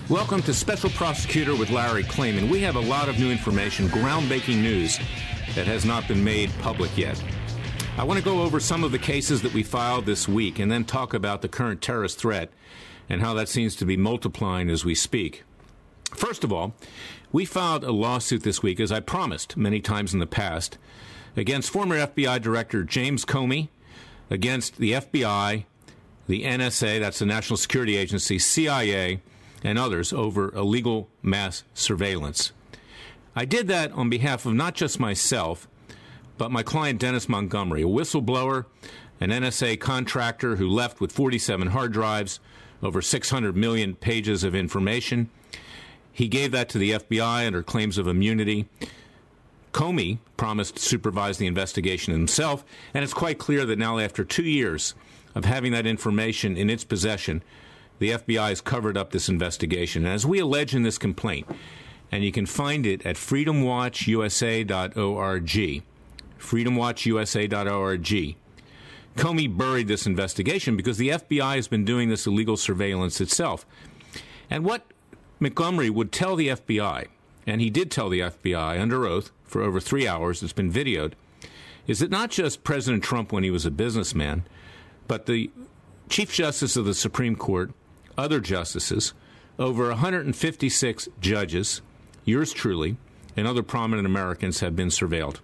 Welcome to Special Prosecutor with Larry Klayman. We have a lot of new information, groundbreaking news that has not been made public yet. I want to go over some of the cases that we filed this week and then talk about the current terrorist threat and how that seems to be multiplying as we speak. First of all, we filed a lawsuit this week, as I promised many times in the past, against former FBI Director James Comey, against the FBI, the NSA, that's the National Security Agency, CIA, and others over illegal mass surveillance. I did that on behalf of not just myself, but my client Dennis Montgomery, a whistleblower, an NSA contractor who left with 47 hard drives, over 600 million pages of information. He gave that to the FBI under claims of immunity. Comey promised to supervise the investigation himself, and it's quite clear that now, after 2 years of having that information in its possession, the FBI has covered up this investigation. And as we allege in this complaint, and you can find it at freedomwatchusa.org, freedomwatchusa.org, Comey buried this investigation because the FBI has been doing this illegal surveillance itself. And what Montgomery would tell the FBI, and he did tell the FBI under oath for over 3 hours, it's been videoed, is that not just President Trump when he was a businessman, but the Chief Justice of the Supreme Court, other justices, over 156 judges, yours truly, and other prominent Americans have been surveilled.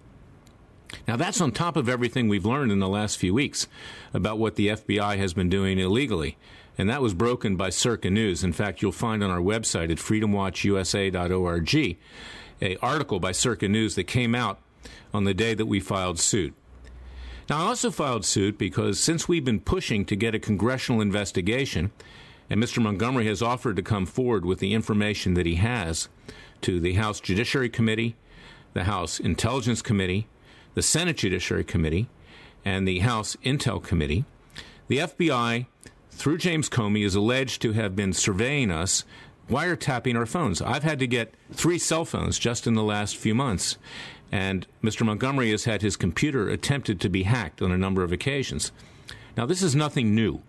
Now, that's on top of everything we've learned in the last few weeks about what the FBI has been doing illegally. And that was broken by Circa News. In fact, you'll find on our website at freedomwatchusa.org an article by Circa News that came out on the day that we filed suit. Now, I also filed suit because since we've been pushing to get a congressional investigation, and Mr. Montgomery has offered to come forward with the information that he has to the House Judiciary Committee, the House Intelligence Committee, the Senate Judiciary Committee, and the House Intel Committee, the FBI, through James Comey, is alleged to have been surveying us, wiretapping our phones. I've had to get 3 cell phones just in the last few months, and Mr. Montgomery has had his computer attempted to be hacked on a number of occasions. Now, this is nothing new,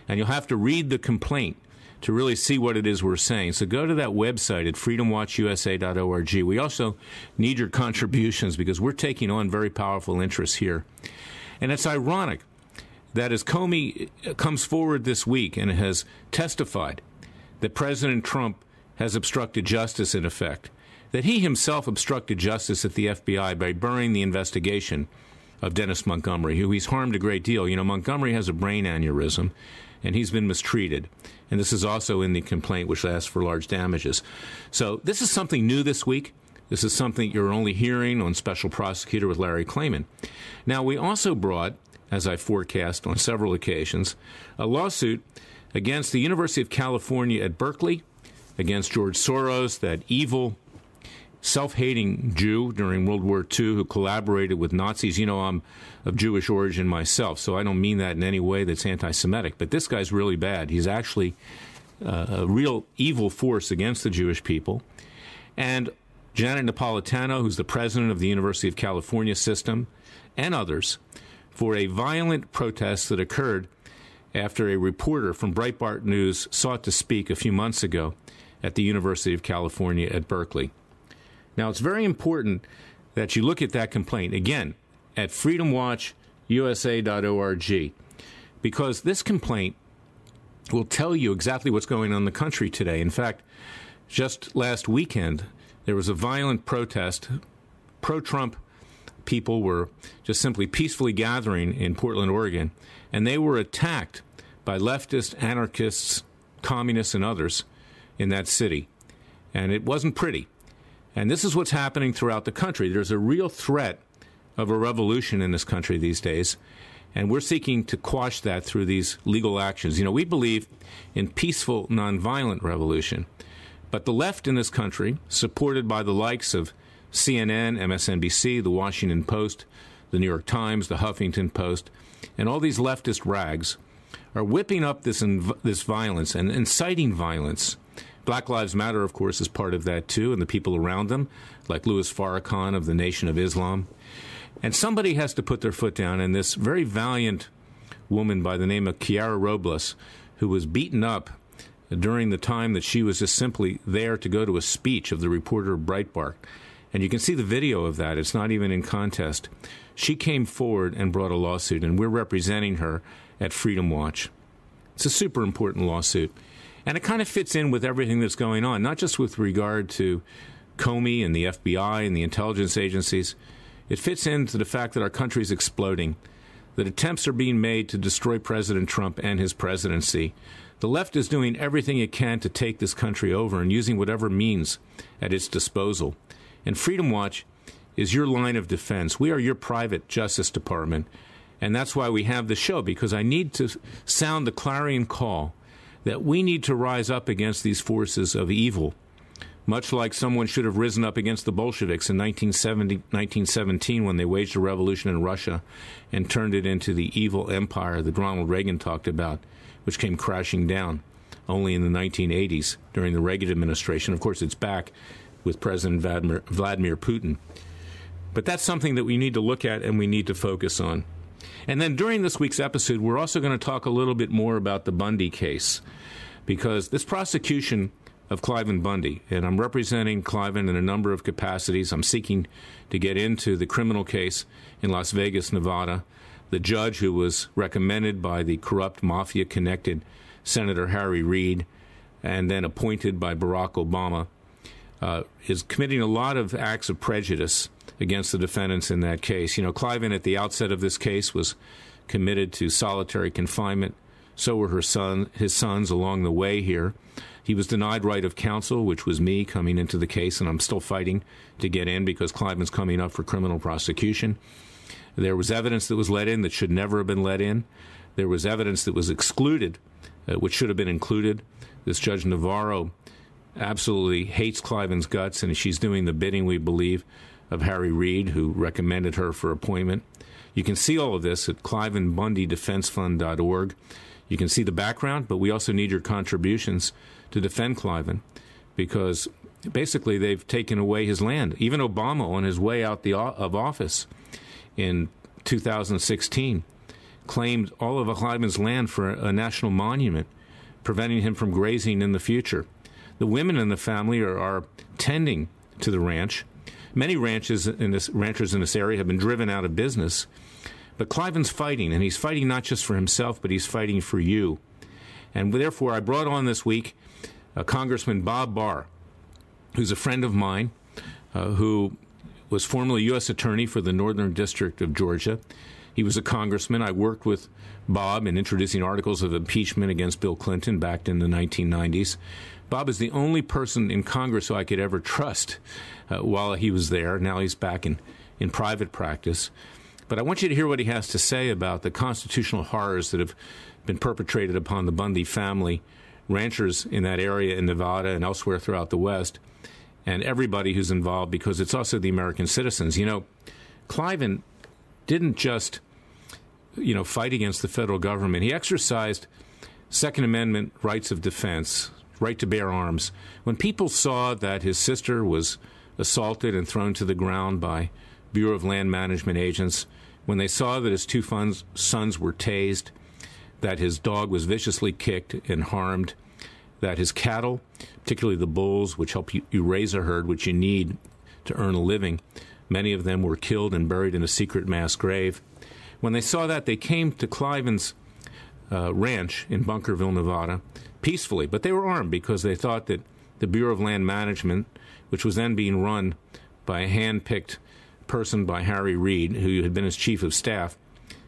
and you'll have to read the complaint to really see what it is we're saying. So go to that website at freedomwatchusa.org. We also need your contributions because we're taking on very powerful interests here. And it's ironic that as Comey comes forward this week and has testified that President Trump has obstructed justice in effect, that he himself obstructed justice at the FBI by burying the investigation of Dennis Montgomery, who he's harmed a great deal. You know, Montgomery has a brain aneurysm, and he's been mistreated. And this is also in the complaint, which asks for large damages. So this is something new this week. This is something you're only hearing on Special Prosecutor with Larry Klayman. Now, we also brought, as I forecast on several occasions, a lawsuit against the University of California at Berkeley, against George Soros, that evil, self-hating Jew during World War II who collaborated with Nazis. You know, I'm of Jewish origin myself, so I don't mean that in any way that's anti-Semitic. But this guy's really bad. He's actually a real evil force against the Jewish people. And Janet Napolitano, who's the president of the University of California system, and others, for a violent protest that occurred after a reporter from Breitbart News sought to speak a few months ago at the University of California at Berkeley. Now, it's very important that you look at that complaint, again, at freedomwatchusa.org, because this complaint will tell you exactly what's going on in the country today. In fact, just last weekend, there was a violent protest. Pro-Trump people were just simply peacefully gathering in Portland, Oregon, and they were attacked by leftist, anarchists, communists, and others in that city. And it wasn't pretty. And this is what's happening throughout the country. There's a real threat of a revolution in this country these days, and we're seeking to quash that through these legal actions. You know, we believe in peaceful, nonviolent revolution, but the left in this country, supported by the likes of CNN, MSNBC, The Washington Post, The New York Times, The Huffington Post, and all these leftist rags, are whipping up this violence and inciting violence. Black Lives Matter, of course, is part of that, too, and the people around them, like Louis Farrakhan of the Nation of Islam. And somebody has to put their foot down, and this very valiant woman by the name of Kiara Robles, who was beaten up during the time that she was just simply there to go to a speech of the reporter of Breitbart. And you can see the video of that. It's not even in contest. She came forward and brought a lawsuit, and we're representing her at Freedom Watch. It's a super important lawsuit. And it kind of fits in with everything that's going on, not just with regard to Comey and the FBI and the intelligence agencies. It fits into the fact that our country is exploding, that attempts are being made to destroy President Trump and his presidency. The left is doing everything it can to take this country over and using whatever means at its disposal. And Freedom Watch is your line of defense. We are your private Justice Department. And that's why we have the show, because I need to sound the clarion call that we need to rise up against these forces of evil, much like someone should have risen up against the Bolsheviks in 1917 when they waged a revolution in Russia and turned it into the evil empire that Ronald Reagan talked about, which came crashing down only in the 1980s during the Reagan administration. Of course, it's back with President Vladimir Putin. But that's something that we need to look at and we need to focus on. And then during this week's episode, we're also going to talk a little bit more about the Bundy case, because this prosecution of Klayman Bundy, and I'm representing Klayman in a number of capacities. I'm seeking to get into the criminal case in Las Vegas, Nevada. The judge who was recommended by the corrupt mafia-connected Senator Harry Reid and then appointed by Barack Obama is committing a lot of acts of prejudice against the defendants in that case. You know, Klayman at the outset of this case was committed to solitary confinement. So were his sons along the way here. He was denied right of counsel, which was me coming into the case, and I'm still fighting to get in because Klayman's coming up for criminal prosecution. There was evidence that was let in that should never have been let in. There was evidence that was excluded, which should have been included. This Judge Navarro absolutely hates Klayman's guts, and she's doing the bidding, we believe, of Harry Reid, who recommended her for appointment. You can see all of this at KlaymanBundyDefenseFund.org. You can see the background, but we also need your contributions to defend Klayman, because basically they've taken away his land. Even Obama, on his way out of office in 2016, claimed all of Klayman's land for a national monument, preventing him from grazing in the future. The women in the family are tending to the ranch. Many ranchers in this area have been driven out of business. But Klayman's fighting, and he's fighting not just for himself, but he's fighting for you. And therefore, I brought on this week Congressman Bob Barr, who's a friend of mine, who was formerly U.S. Attorney for the Northern District of Georgia. He was a congressman. I worked with Bob in introducing articles of impeachment against Bill Clinton back in the 1990s. Bob is the only person in Congress who I could ever trust while he was there. Now he's back in private practice. But I want you to hear what he has to say about the constitutional horrors that have been perpetrated upon the Bundy family, ranchers in that area in Nevada and elsewhere throughout the West, and everybody who's involved, because it's also the American citizens. You know, Klayman didn't just, fight against the federal government. He exercised Second Amendment rights of defense, right to bear arms. When people saw that his sister was assaulted and thrown to the ground by Bureau of Land Management agents, when they saw that his two sons were tased, that his dog was viciously kicked and harmed, that his cattle, particularly the bulls, which help you raise a herd, which you need to earn a living, many of them were killed and buried in a secret mass grave. When they saw that, they came to Klayman's ranch in Bunkerville, Nevada, peacefully, but they were armed because they thought that the Bureau of Land Management, which was then being run by a hand-picked person by Harry Reid, who had been his chief of staff,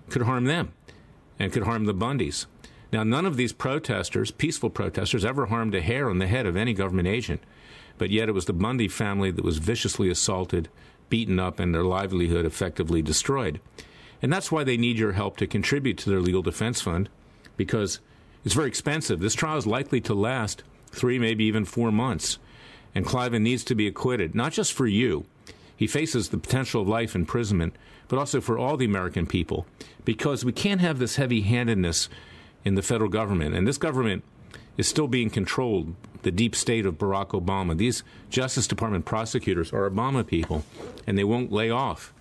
could harm them and could harm the Bundys. Now, none of these protesters, peaceful protesters, ever harmed a hair on the head of any government agent, but yet it was the Bundy family that was viciously assaulted, beaten up, and their livelihood effectively destroyed. And that's why they need your help to contribute to their legal defense fund, because it's very expensive. This trial is likely to last 3, maybe even 4 months, and Klayman needs to be acquitted, not just for you. He faces the potential of life imprisonment, but also for all the American people, because we can't have this heavy-handedness in the federal government. And this government is still being controlled, the deep state of Barack Obama. These Justice Department prosecutors are Obama people, and they won't lay off.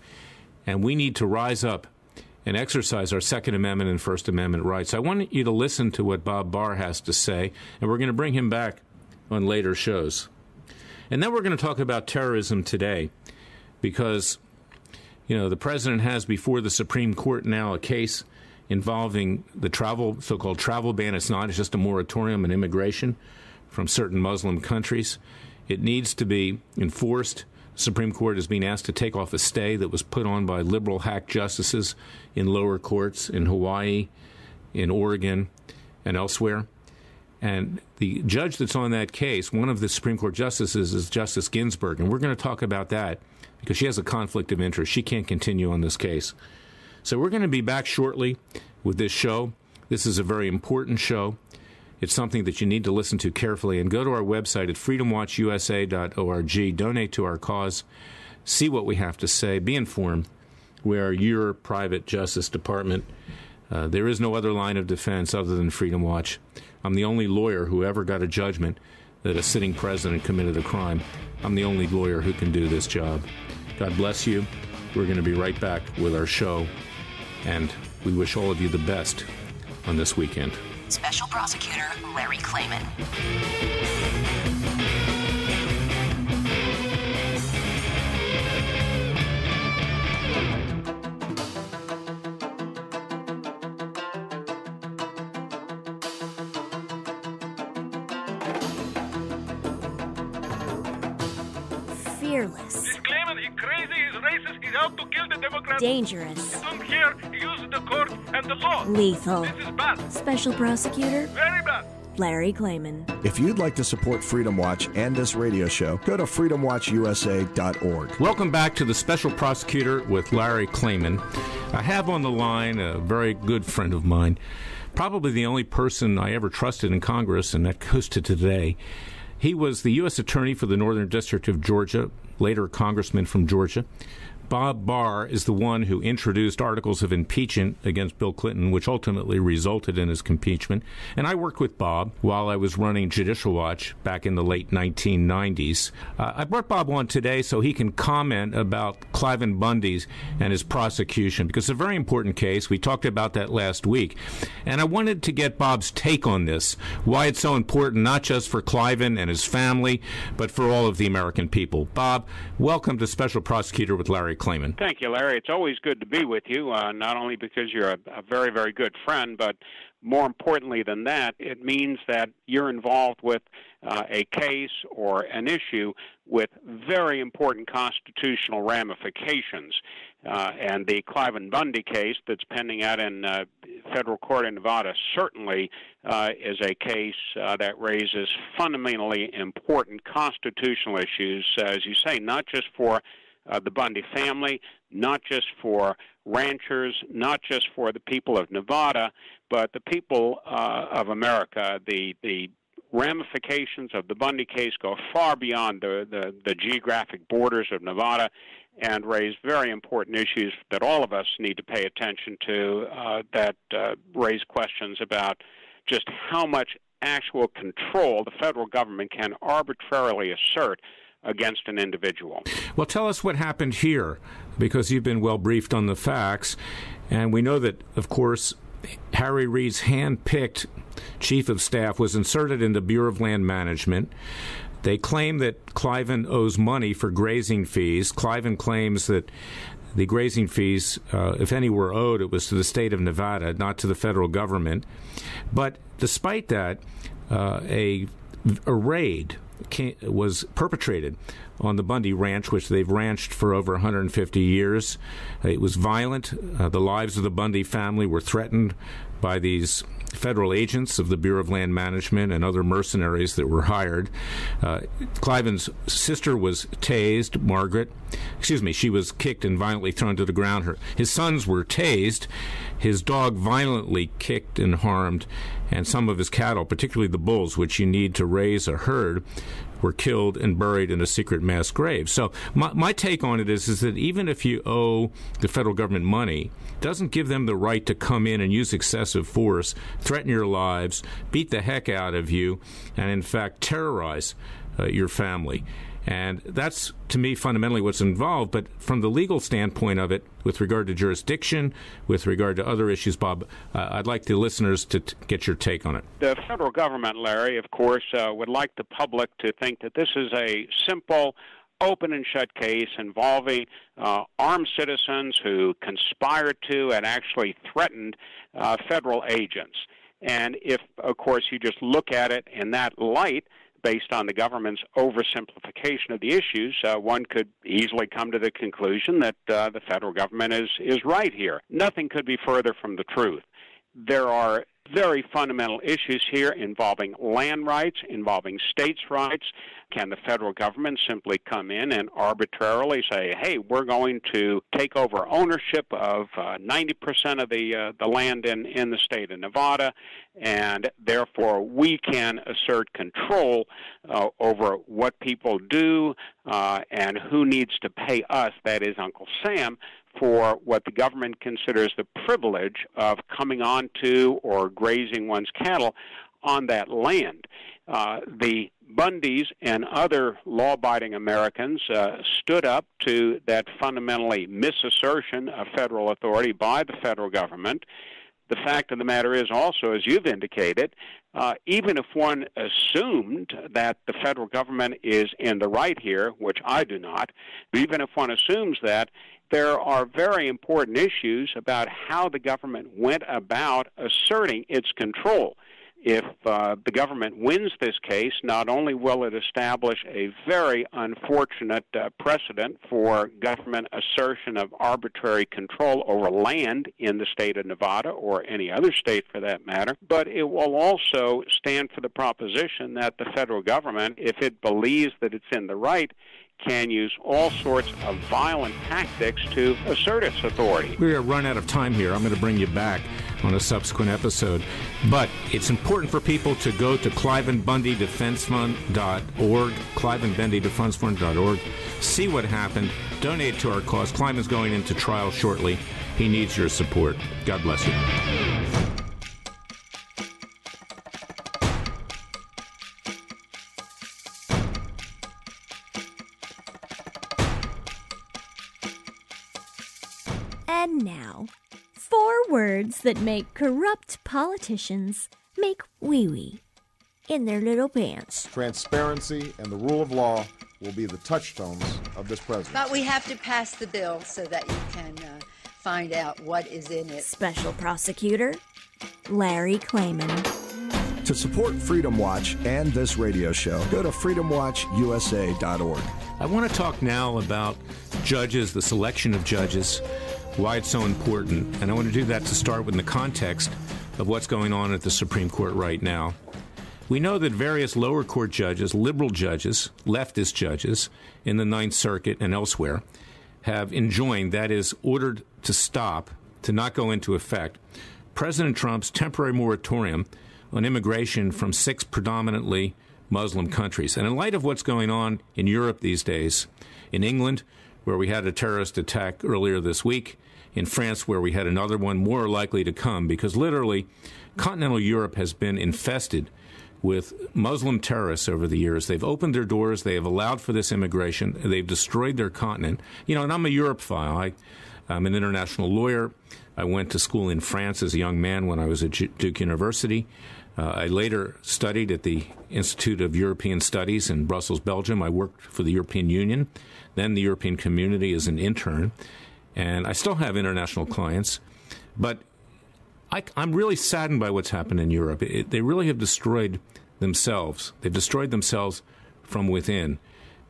And we need to rise up and exercise our Second Amendment and First Amendment rights. I want you to listen to what Bob Barr has to say, and we're going to bring him back on later shows. And then we're going to talk about terrorism today, because, you know, the president has before the Supreme Court now a case involving the so-called travel ban. It's not. It's just a moratorium on immigration from certain Muslim countries. It needs to be enforced. The Supreme Court is being asked to take off a stay that was put on by liberal hack justices in lower courts in Hawaii, in Oregon, and elsewhere. And the judge that's on that case, one of the Supreme Court justices, is Justice Ginsburg. And we're going to talk about that because she has a conflict of interest. She can't continue on this case. So we're going to be back shortly with this show. This is a very important show. It's something that you need to listen to carefully. And go to our website at freedomwatchusa.org. Donate to our cause. See what we have to say. Be informed. We are your private justice department. There is no other line of defense other than Freedom Watch. I'm the only lawyer who ever got a judgment that a sitting president committed a crime. I'm the only lawyer who can do this job. God bless you. We're going to be right back with our show, and we wish all of you the best on this weekend. Special Prosecutor Larry Klayman. Fearless. He's Klayman, he's crazy, he's racist, he's out to kill the Democrats. Dangerous. He don't care, he uses the court and the law. Lethal. This is bad. Special Prosecutor Very bad. Larry Klayman. If you'd like to support Freedom Watch and this radio show, go to freedomwatchusa.org. Welcome back to the Special Prosecutor with Larry Klayman. I have on the line a very good friend of mine, probably the only person I ever trusted in Congress, and that goes to today. He was the U.S. Attorney for the Northern District of Georgia, later Congressman from Georgia. Bob Barr is the one who introduced articles of impeachment against Bill Clinton, which ultimately resulted in his impeachment. And I worked with Bob while I was running Judicial Watch back in the late 1990s. I brought Bob on today so he can comment about Klayman Bundy and his prosecution, because it's a very important case. We talked about that last week. And I wanted to get Bob's take on this, why it's so important, not just for Klayman and his family, but for all of the American people. Bob, welcome to Special Prosecutor with Larry Klayman. Thank you, Larry. It's always good to be with you, not only because you're a very, very good friend, but more importantly than that, it means that you're involved with a case or an issue with very important constitutional ramifications. And the Klayman Bundy case that's pending out in federal court in Nevada certainly is a case that raises fundamentally important constitutional issues, as you say, not just for the Bundy family, not just for ranchers, not just for the people of Nevada, but the people of America. The ramifications of the Bundy case go far beyond the geographic borders of Nevada and raise very important issues that all of us need to pay attention to, that raise questions about just how much actual control the federal government can arbitrarily assert against an individual. Well, tell us what happened here, because you've been well briefed on the facts, and we know that, of course, Harry Reid's hand-picked chief of staff was inserted into Bureau of Land Management. They claim that Klayman owes money for grazing fees. Klayman claims that the grazing fees, if any were owed, it was to the state of Nevada, not to the federal government. But despite that, a raid was perpetrated on the Bundy Ranch, which they've ranched for over 150 years. It was violent. The lives of the Bundy family were threatened by these federal agents of the Bureau of Land Management and other mercenaries that were hired. Klayman's sister was tased, she was kicked and violently thrown to the ground. His sons were tased. His dog violently kicked and harmed, and some of his cattle, particularly the bulls, which you need to raise a herd, were killed and buried in a secret mass grave. So my take on it is that even if you owe the federal government money, it doesn't give them the right to come in and use excessive force, threaten your lives, beat the heck out of you, and in fact terrorize your family. And that's, to me, fundamentally what's involved. But from the legal standpoint of it, with regard to jurisdiction, with regard to other issues, Bob, I'd like the listeners to get your take on it. The federal government, Larry, of course, would like the public to think that this is a simple, open and shut case involving armed citizens who conspired to and actually threatened federal agents. And if, of course, you just look at it in that light, based on the government's oversimplification of the issues, one could easily come to the conclusion that the federal government is right here. Nothing could be further from the truth. There are very fundamental issues here involving land rights, involving states' rights. Can the federal government simply come in and arbitrarily say, hey, we're going to take over ownership of 90% of the land in the state of Nevada, and therefore we can assert control over what people do and who needs to pay us, that is Uncle Sam, for what the government considers the privilege of coming onto or grazing one's cattle on that land. The Bundys and other law-abiding Americans stood up to that fundamentally misassertion of federal authority by the federal government. The fact of the matter is also, as you've indicated, even if one assumed that the federal government is in the right here, which I do not, even if one assumes that, there are very important issues about how the government went about asserting its control. If the government wins this case, not only will it establish a very unfortunate precedent for government assertion of arbitrary control over land in the state of Nevada or any other state for that matter, but it will also stand for the proposition that the federal government, if it believes that it's in the right, can use all sorts of violent tactics to assert its authority. We're going to run out of time here. I'm going to bring you back on a subsequent episode. But it's important for people to go to KlaymanBundyDefenseFund.org, KlaymanBundyDefenseFund.org, see what happened, donate to our cause. Klayman's going into trial shortly. He needs your support. God bless you. And now, 4 words that make corrupt politicians make wee-wee in their little pants. Transparency and the rule of law will be the touchstones of this presidency. But we have to pass the bill so that you can find out what is in it. Special Prosecutor Larry Klayman. To support Freedom Watch and this radio show, go to freedomwatchusa.org. I want to talk now about judges, the selection of judges, why it's so important. And I want to do that to start with the context of what's going on at the Supreme Court right now. We know that various lower court judges, liberal judges, leftist judges in the Ninth Circuit and elsewhere have enjoined, that is, ordered to stop, to not go into effect, President Trump's temporary moratorium on immigration from 6 predominantly Muslim countries. And in light of what's going on in Europe these days, in England, where we had a terrorist attack earlier this week, in France, where we had another one more likely to come, because literally continental Europe has been infested with Muslim terrorists over the years. They've opened their doors. They have allowed for this immigration. They've destroyed their continent. You know, and I'm a Europhile. I'm an international lawyer. I went to school in France as a young man when I was at Duke University. I later studied at the Institute of European Studies in Brussels, Belgium. I worked for the European Union, then the European Community as an intern. And I still have international clients. But I'm really saddened by what's happened in Europe. They really have destroyed themselves. They've destroyed themselves from within.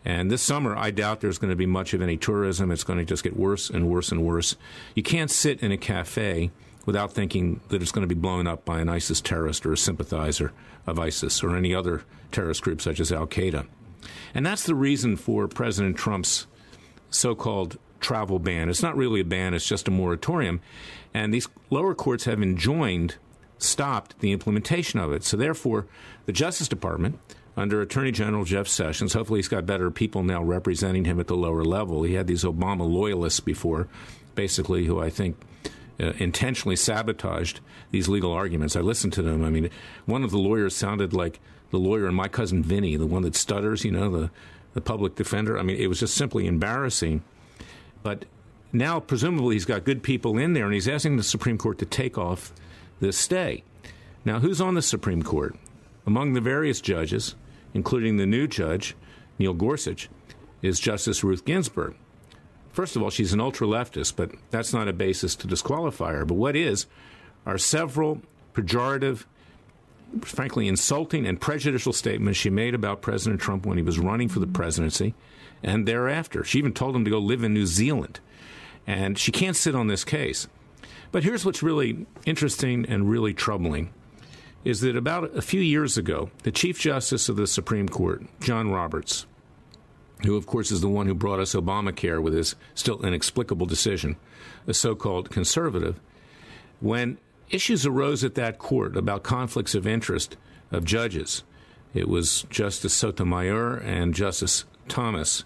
And this summer, I doubt there's going to be much of any tourism. It's going to just get worse and worse and worse. You can't sit in a cafe without thinking that it's going to be blown up by an ISIS terrorist or a sympathizer of ISIS or any other terrorist group such as Al-Qaeda. And that's the reason for President Trump's so-called travel ban. It's not really a ban. It's just a moratorium. And these lower courts have stopped the implementation of it. So therefore, the Justice Department, under Attorney General Jeff Sessions, hopefully he's got better people now representing him at the lower level. He had these Obama loyalists before, basically, who I think intentionally sabotaged these legal arguments. I listened to them. I mean, one of the lawyers sounded like lawyer in My Cousin Vinny, the one that stutters, the public defender. I mean, it was just simply embarrassing. But now, presumably, he's got good people in there, and he's asking the Supreme Court to take off this stay. Now, who's on the Supreme Court? Among the various judges, including the new judge, Neil Gorsuch, is Justice Ruth Ginsburg. First of all, she's an ultra-leftist, but that's not a basis to disqualify her. But what are several pejorative, frankly insulting and prejudicial statements she made about President Trump when he was running for the presidency and thereafter. She even told him to go live in New Zealand. And she can't sit on this case. But here's what's really interesting and really troubling, is that about a few years ago, the Chief Justice of the Supreme Court, John Roberts, who, of course, is the one who brought us Obamacare with his still inexplicable decision, a so-called conservative, when issues arose at that court about conflicts of interest of judges, it was Justice Sotomayor and Justice Thomas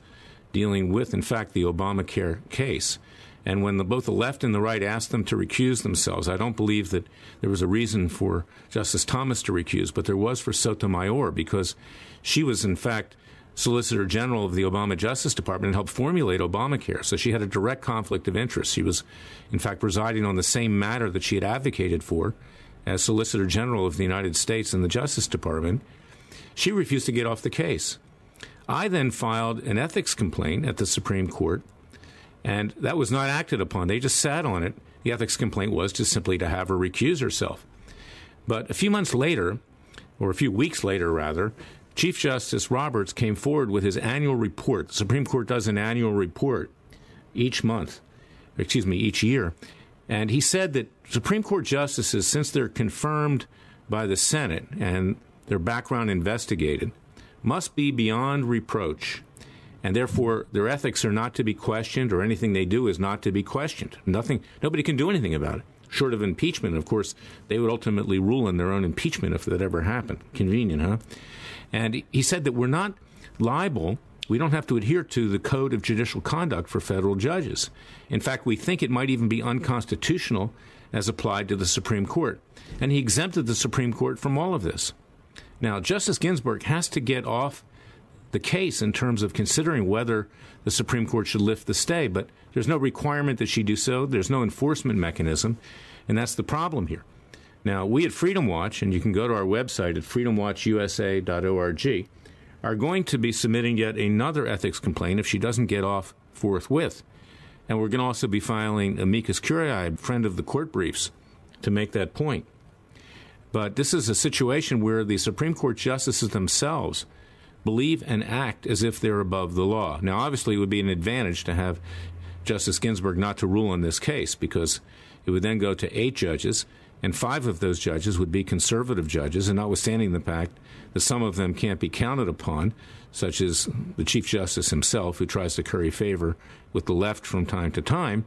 dealing with, in fact, the Obamacare case. And when both the left and the right asked them to recuse themselves, I don't believe that there was a reason for Justice Thomas to recuse, but there was for Sotomayor, because she was, in fact, Solicitor General of the Obama Justice Department and helped formulate Obamacare. So she had a direct conflict of interest. She was, in fact, presiding on the same matter that she had advocated for as Solicitor General of the United States in the Justice Department. She refused to get off the case. I then filed an ethics complaint at the Supreme Court, and that was not acted upon. They just sat on it. The ethics complaint was just simply to have her recuse herself. But a few months later, or a few weeks later, rather, Chief Justice Roberts came forward with his annual report. The Supreme Court does an annual report each year. And he said that Supreme Court justices, since they're confirmed by the Senate and their background investigated, must be beyond reproach. And therefore, their ethics are not to be questioned, or anything they do is not to be questioned. Nobody can do anything about it, short of impeachment. Of course, they would ultimately rule in their own impeachment if that ever happened. Convenient, huh? And he said that we're not liable, we don't have to adhere to the Code of Judicial Conduct for federal judges. In fact, we think it might even be unconstitutional as applied to the Supreme Court. And he exempted the Supreme Court from all of this. Now, Justice Ginsburg has to get off the case in terms of considering whether the Supreme Court should lift the stay, but there's no requirement that she do so. There's no enforcement mechanism, and that's the problem here. Now, we at Freedom Watch, and you can go to our website at freedomwatchusa.org, are going to be submitting yet another ethics complaint if she doesn't get off forthwith. And we're going to also be filing amicus curiae, a friend of the court briefs, to make that point. But this is a situation where the Supreme Court justices themselves believe and act as if they're above the law. Now, obviously, it would be an advantage to have Justice Ginsburg not to rule on this case, because it would then go to 8 judges, and 5 of those judges would be conservative judges, and notwithstanding the fact that some of them can't be counted upon, such as the Chief Justice himself, who tries to curry favor with the left from time to time,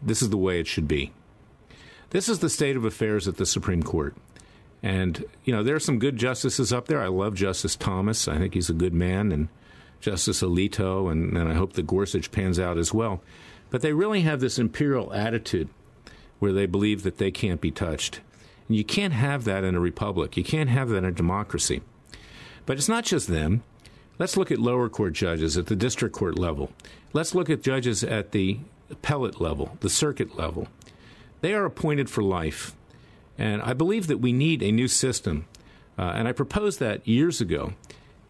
this is the way it should be. This is the state of affairs at the Supreme Court. And, there are some good justices up there. I love Justice Thomas. I think he's a good man, and Justice Alito, and I hope that Gorsuch pans out as well. But they really have this imperial attitude where they believe that they can't be touched. And you can't have that in a republic. You can't have that in a democracy. But it's not just them. Let's look at lower court judges at the district court level. Let's look at judges at the appellate level, the circuit level. They are appointed for life. And I believe that we need a new system. And I proposed that years ago.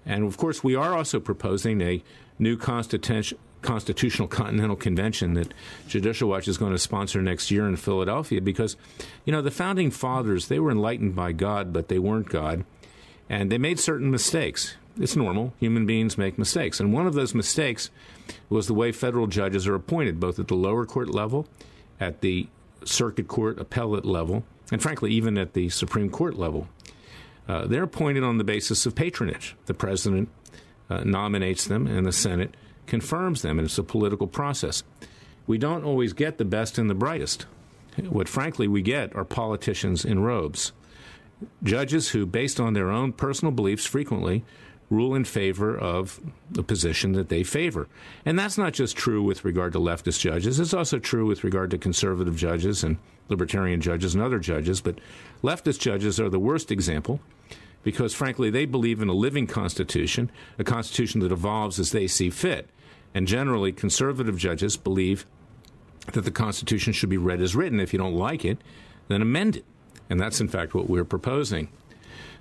And, of course, we are also proposing a new Constitutional Continental Convention that Judicial Watch is going to sponsor next year in Philadelphia, because, the Founding Fathers, they were enlightened by God, but they weren't God, and they made certain mistakes. It's normal. Human beings make mistakes. And one of those mistakes was the way federal judges are appointed, both at the lower court level, at the circuit court appellate level, and, frankly, even at the Supreme Court level. They're appointed on the basis of patronage. The president nominates them, and the Senate confirms them, and it's a political process. We don't always get the best and the brightest. What, frankly, we get are politicians in robes. Judges who, based on their own personal beliefs, frequently rule in favor of the position that they favor. And that's not just true with regard to leftist judges. It's also true with regard to conservative judges and libertarian judges and other judges. But leftist judges are the worst example. because, frankly, they believe in a living constitution, a constitution that evolves as they see fit. And generally, conservative judges believe that the Constitution should be read as written. If you don't like it, then amend it. And that's, in fact, what we're proposing.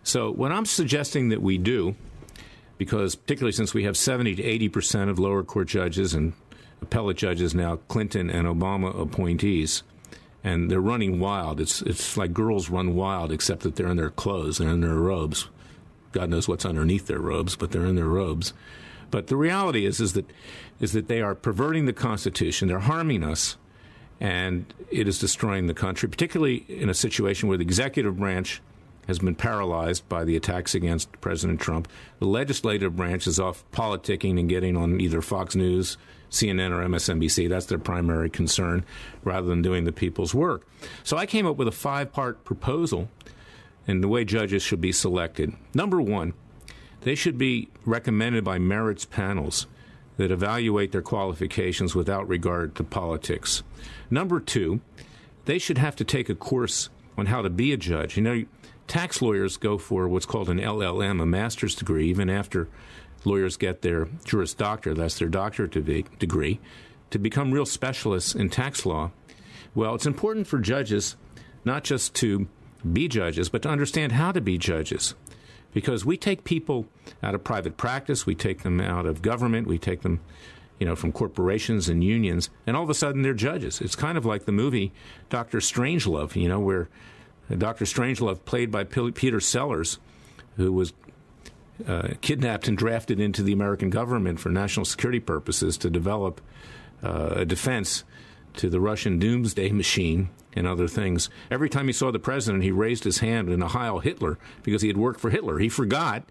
So what I'm suggesting that we do, because particularly since we have 70 to 80% of lower court judges and appellate judges now Clinton and Obama appointees, and they're running wild. It's like girls run wild, except that they're in their clothes and in their robes. God knows what's underneath their robes, but they're in their robes. But the reality is that they are perverting the Constitution. They're harming us, and it is destroying the country, particularly in a situation where the executive branch has been paralyzed by the attacks against President Trump. The legislative branch is off politicking and getting on either Fox News, CNN, or MSNBC. That's their primary concern, rather than doing the people's work. So I came up with a 5-part proposal in the way judges should be selected. Number one, they should be recommended by merits panels that evaluate their qualifications without regard to politics. Number two, they should have to take a course on how to be a judge. You know, tax lawyers go for what's called an LLM, a master's degree, even after lawyers get their Juris Doctor, that's their doctorate degree, to become real specialists in tax law. Well, it's important for judges not just to be judges, but to understand how to be judges. Because we take people out of private practice, we take them out of government, we take them, from corporations and unions, and all of a sudden they're judges. It's kind of like the movie Dr. Strangelove, where Dr. Strangelove, played by Peter Sellers, who was kidnapped and drafted into the American government for national security purposes to develop a defense to the Russian doomsday machine and other things. Every time he saw the president, he raised his hand in a Heil Hitler because he had worked for Hitler. He forgot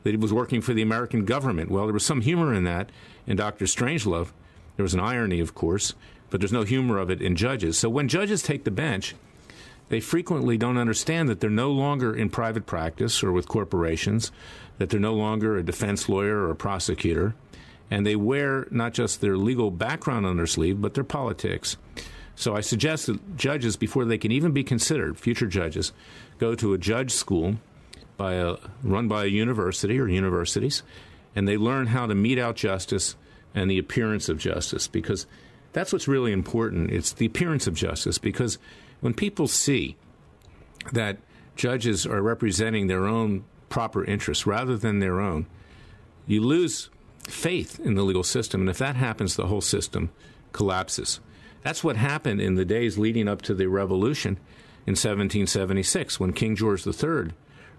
that he was working for the American government. Well, there was some humor in that in Dr. Strangelove. There was an irony, of course, but there's no humor of it in judges. So when judges take the bench, they frequently don't understand that they're no longer in private practice or with corporations, that they're no longer a defense lawyer or a prosecutor, and they wear not just their legal background on their sleeve, but their politics. So I suggest that judges, before they can even be considered, future judges, go to a judge school run by a university or universities, and they learn how to mete out justice and the appearance of justice, because that's what's really important. It's the appearance of justice, because when people see that judges are representing their own proper interests rather than their own, you lose faith in the legal system, and if that happens, the whole system collapses. That's what happened in the days leading up to the Revolution in 1776, when King George III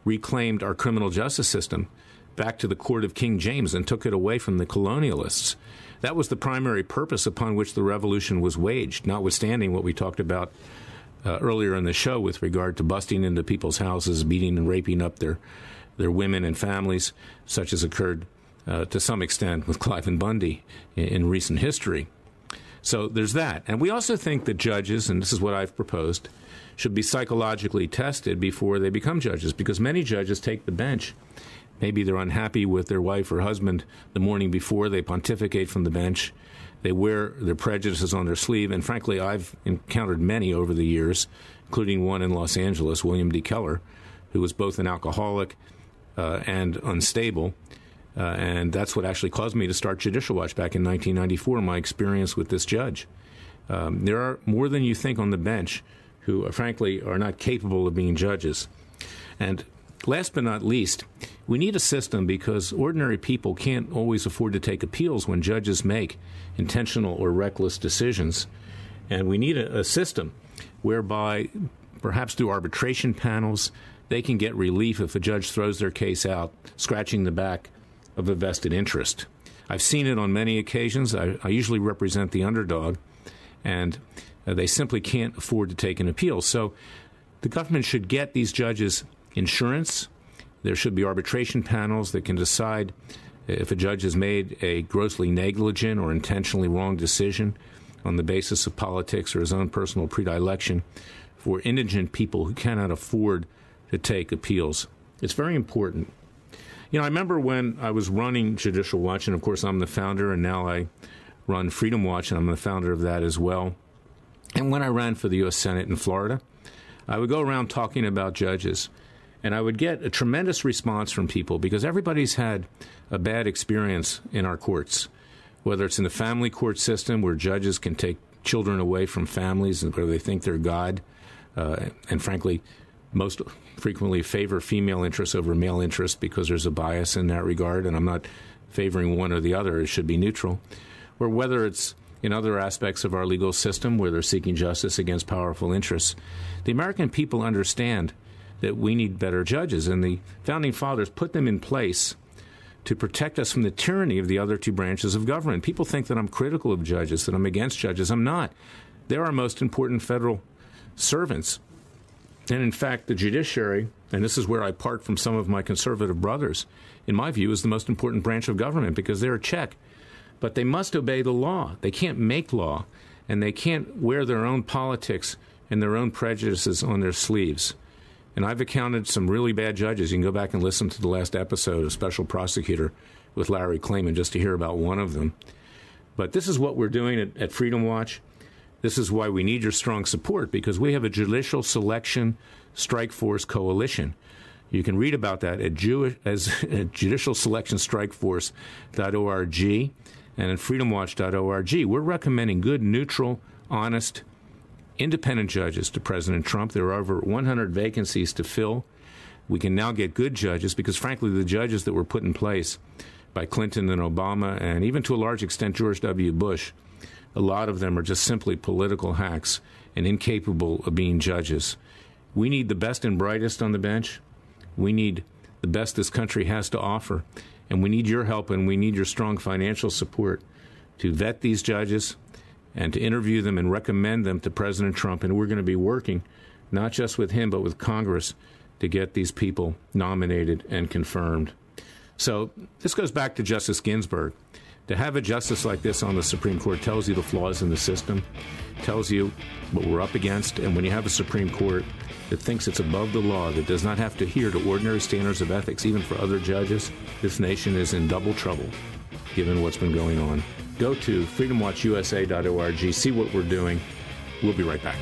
reclaimed our criminal justice system back to the court of King James and took it away from the colonialists. That was the primary purpose upon which the Revolution was waged, notwithstanding what we talked about earlier in the show with regard to busting into people's houses, beating and raping up their women and families, such as occurred to some extent with Klayman Bundy in recent history. So there's that. And we also think that judges, and this is what I've proposed, should be psychologically tested before they become judges, because many judges take the bench. Maybe they're unhappy with their wife or husband the morning before. They pontificate from the bench. They wear their prejudices on their sleeve. And frankly, I've encountered many over the years, including one in Los Angeles, William D. Keller, who was both an alcoholic and unstable. And that's what actually caused me to start Judicial Watch back in 1994, my experience with this judge. There are more than you think on the bench who, frankly, are not capable of being judges. And last but not least, we need a system, because ordinary people can't always afford to take appeals when judges make intentional or reckless decisions. And we need a system whereby, perhaps through arbitration panels, they can get relief if a judge throws their case out, scratching the back of a vested interest. I've seen it on many occasions. I usually represent the underdog, and they simply can't afford to take an appeal. So the government should get these judges insurance. There should be arbitration panels that can decide if a judge has made a grossly negligent or intentionally wrong decision on the basis of politics or his own personal predilection for indigent people who cannot afford to take appeals. It's very important. I remember when I was running Judicial Watch, and of course I'm the founder, and now I run Freedom Watch, and I'm the founder of that as well. And when I ran for the U.S. Senate in Florida, I would go around talking about judges. And I would get a tremendous response from people because everybody's had a bad experience in our courts, whether it's in the family court system where judges can take children away from families and where they think they're God, and frankly, most frequently favor female interests over male interests because there's a bias in that regard, and I'm not favoring one or the other. It should be neutral. Or whether it's in other aspects of our legal system where they're seeking justice against powerful interests. The American people understand that we need better judges, and the Founding Fathers put them in place to protect us from the tyranny of the other two branches of government. People think that I'm critical of judges, that I'm against judges. I'm not. They're our most important federal servants. And in fact, the judiciary, and this is where I part from some of my conservative brothers, in my view, is the most important branch of government because they're a check. But they must obey the law. They can't make law, and they can't wear their own politics and their own prejudices on their sleeves. And I've encountered some really bad judges. You can go back and listen to the last episode of Special Prosecutor with Larry Klayman just to hear about one of them. But this is what we're doing at Freedom Watch. This is why we need your strong support, because we have a Judicial Selection Strike Force Coalition. You can read about that at judicialselectionstrikeforce.org and at freedomwatch.org. We're recommending good, neutral, honest, independent judges to President Trump. There are over 100 vacancies to fill. We can now get good judges because, frankly, the judges that were put in place by Clinton and Obama and even to a large extent George W. Bush, a lot of them are just simply political hacks and incapable of being judges. We need the best and brightest on the bench. We need the best this country has to offer. And we need your help and we need your strong financial support to vet these judges and to interview them and recommend them to President Trump. And we're going to be working not just with him but with Congress to get these people nominated and confirmed. So this goes back to Justice Ginsburg. To have a justice like this on the Supreme Court tells you the flaws in the system, tells you what we're up against. And when you have a Supreme Court that thinks it's above the law, that does not have to adhere to ordinary standards of ethics, even for other judges, this nation is in double trouble, given what's been going on. Go to freedomwatchusa.org, see what we're doing. We'll be right back.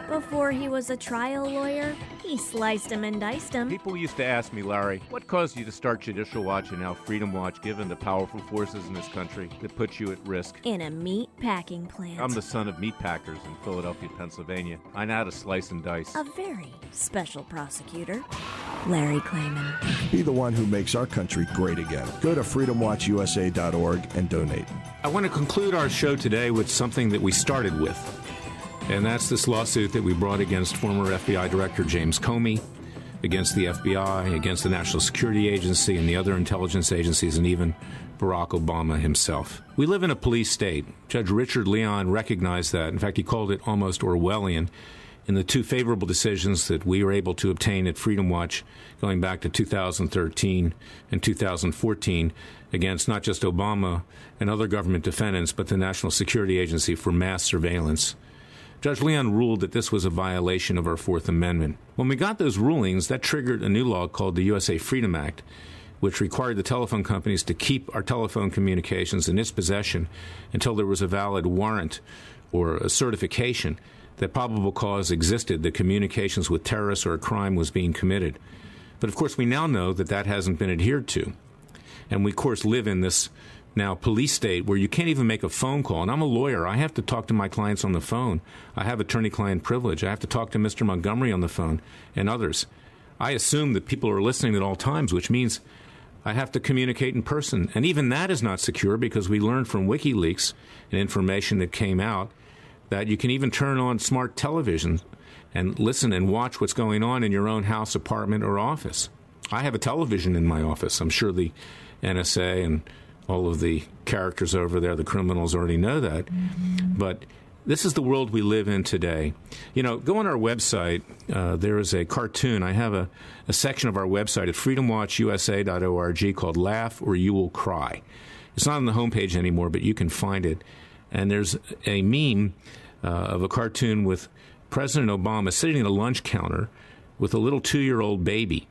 Before he was a trial lawyer, he sliced him and diced him. People used to ask me, Larry, what caused you to start Judicial Watch and now Freedom Watch, given the powerful forces in this country that put you at risk? In a meat packing plant. I'm the son of meat packers in Philadelphia, Pennsylvania. I know how to slice and dice. A very special prosecutor, Larry Klayman. Be the one who makes our country great again. Go to freedomwatchusa.org and donate. I want to conclude our show today with something that we started with. And that's this lawsuit that we brought against former FBI Director James Comey, against the FBI, against the National Security Agency and the other intelligence agencies, and even Barack Obama himself. We live in a police state. Judge Richard Leon recognized that. In fact, he called it almost Orwellian in the two favorable decisions that we were able to obtain at Freedom Watch going back to 2013 and 2014 against not just Obama and other government defendants, but the National Security Agency for mass surveillance. Judge Leon ruled that this was a violation of our Fourth Amendment. When we got those rulings, that triggered a new law called the USA Freedom Act, which required the telephone companies to keep our telephone communications in its possession until there was a valid warrant or a certification that probable cause existed, that communications with terrorists or a crime was being committed. But of course, we now know that that hasn't been adhered to. And we, of course, live in this now police state where you can't even make a phone call. And I'm a lawyer. I have to talk to my clients on the phone. I have attorney-client privilege. I have to talk to Mr. Montgomery on the phone and others. I assume that people are listening at all times, which means I have to communicate in person. And even that is not secure because we learned from WikiLeaks and information that came out that you can even turn on smart television and listen and watch what's going on in your own house, apartment, or office. I have a television in my office. I'm sure the NSA and all of the characters over there, the criminals, already know that. But this is the world we live in today. You know, go on our website. There is a cartoon. I have a section of our website at freedomwatchusa.org called Laugh or You Will Cry. It's not on the homepage anymore, but you can find it. And there's a meme of a cartoon with President Obama sitting at a lunch counter with a little 2-year-old baby.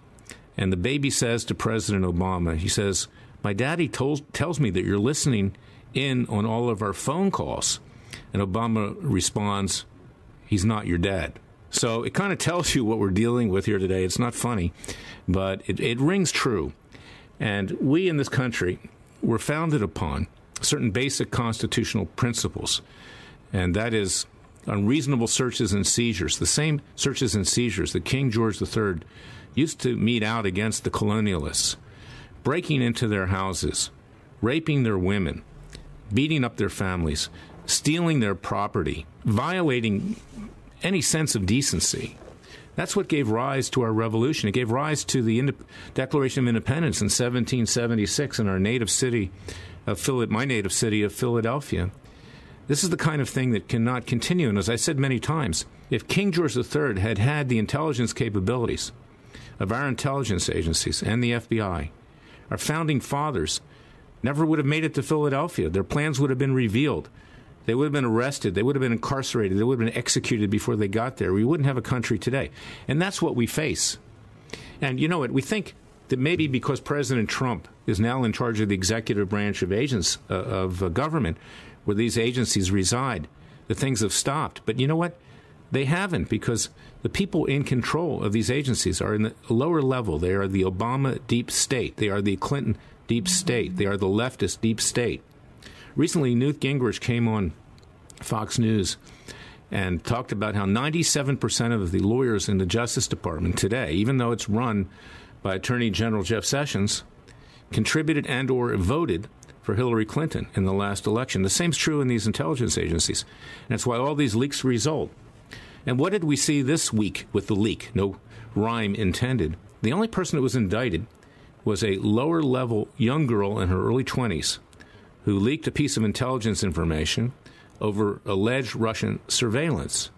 And the baby says to President Obama, he says, "My daddy tells me that you're listening in on all of our phone calls." And Obama responds, "He's not your dad." So it kind of tells you what we're dealing with here today. It's not funny, but it rings true. And we in this country were founded upon certain basic constitutional principles, and that is unreasonable searches and seizures, the same searches and seizures that King George III used to mete out against the colonialists, breaking into their houses, raping their women, beating up their families, stealing their property, violating any sense of decency. That's what gave rise to our revolution. It gave rise to the Declaration of Independence in 1776 in our native city of my native city of Philadelphia. This is the kind of thing that cannot continue. And as I said many times, if King George III had had the intelligence capabilities of our intelligence agencies and the FBI, our founding fathers never would have made it to Philadelphia. Their plans would have been revealed. They would have been arrested. They would have been incarcerated. They would have been executed before they got there. We wouldn't have a country today. And that's what we face. And you know what? We think that maybe because President Trump is now in charge of the executive branch of government, where these agencies reside, that things have stopped. But you know what? They haven't, because the people in control of these agencies are in the lower level. They are the Obama deep state. They are the Clinton deep state. They are the leftist deep state. Recently, Newt Gingrich came on Fox News and talked about how 97% of the lawyers in the Justice Department today, even though it's run by Attorney General Jeff Sessions, contributed and or voted for Hillary Clinton in the last election. The same's true in these intelligence agencies. And that's why all these leaks result. And what did we see this week with the leak? No rhyme intended. The only person that was indicted was a lower-level young girl in her early 20s who leaked a piece of intelligence information over alleged Russian surveillance.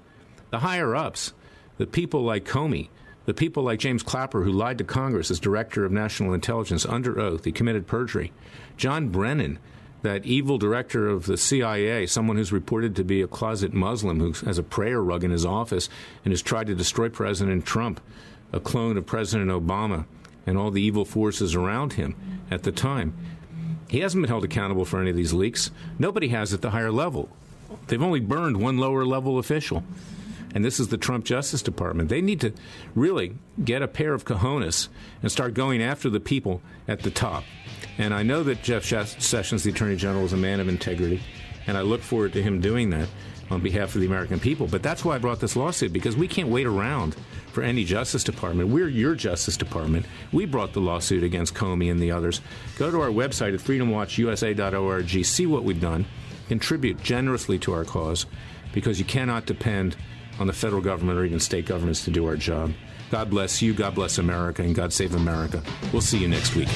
The higher-ups, the people like Comey, the people like James Clapper, who lied to Congress as Director of National Intelligence under oath, he committed perjury. John Brennan, that evil director of the CIA, someone who's reported to be a closet Muslim who has a prayer rug in his office and has tried to destroy President Trump, a clone of President Obama, and all the evil forces around him at the time. He hasn't been held accountable for any of these leaks. Nobody has at the higher level. They've only burned one lower-level official. And this is the Trump Justice Department. They need to really get a pair of cojones and start going after the people at the top. And I know that Jeff Sessions, the Attorney General, is a man of integrity, and I look forward to him doing that on behalf of the American people. But that's why I brought this lawsuit, because we can't wait around for any Justice Department. We're your Justice Department. We brought the lawsuit against Comey and the others. Go to our website at freedomwatchusa.org, see what we've done, contribute generously to our cause, because you cannot depend on the federal government or even state governments to do our job. God bless you, God bless America, and God save America. We'll see you next week.